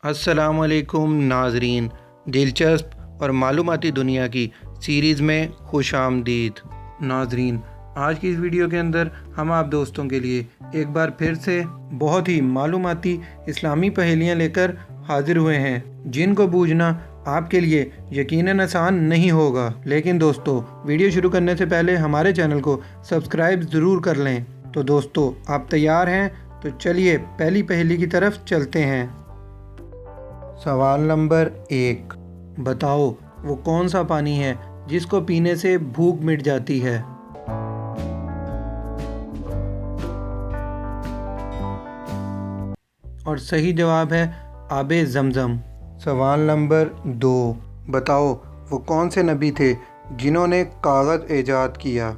السلام علیکم ناظرین، دلچسپ اور معلوماتی دنیا کی سیریز میں خوش آمدید۔ ناظرین، آج کی اس ویڈیو کے اندر ہم آپ دوستوں کے لیے ایک بار پھر سے بہت ہی معلوماتی اسلامی پہیلیاں لے کر حاضر ہوئے ہیں، جن کو بوجھنا آپ کے لیے یقیناً آسان نہیں ہوگا۔ لیکن دوستو، ویڈیو شروع کرنے سے پہلے ہمارے چینل کو سبسکرائب ضرور کر لیں۔ تو دوستو، آپ تیار ہیں؟ تو چلیے پہلی پہیلی کی طرف چلتے ہیں۔ سوال نمبر 1، بتاؤ وہ کون سا پانی ہے جس کو پینے سے بھوک مٹ جاتی ہے؟ اور صحیح جواب ہے آب زمزم۔ سوال نمبر 2، بتاؤ وہ کون سے نبی تھے جنہوں نے کاغذ ایجاد کیا؟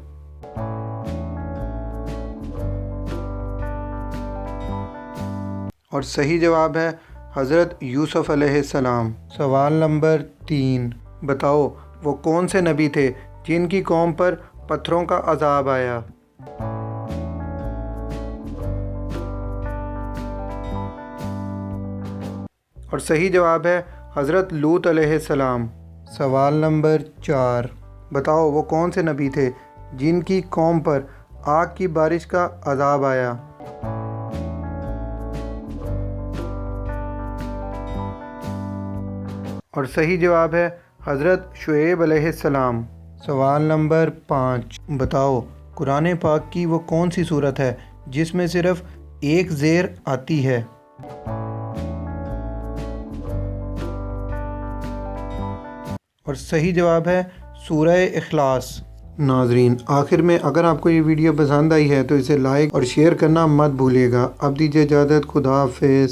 اور صحیح جواب ہے حضرت یوسف علیہ السلام۔ سوال نمبر 3، بتاؤ وہ کون سے نبی تھے جن کی قوم پر پتھروں کا عذاب آیا؟ اور صحیح جواب ہے حضرت لوط علیہ السلام۔ سوال نمبر 4، بتاؤ وہ کون سے نبی تھے جن کی قوم پر آگ کی بارش کا عذاب آیا؟ اور صحیح جواب ہے حضرت شعیب علیہ السلام۔ سوال نمبر 5، بتاؤ قرآن پاک کی وہ کون سی صورت ہے جس میں صرف ایک زیر آتی ہے؟ اور صحیح جواب ہے سورہ اخلاص۔ ناظرین، آخر میں اگر آپ کو یہ ویڈیو پسند آئی ہے تو اسے لائک اور شیئر کرنا مت بھولیے گا۔ اب دیجیے اجازت، خدا حافظ۔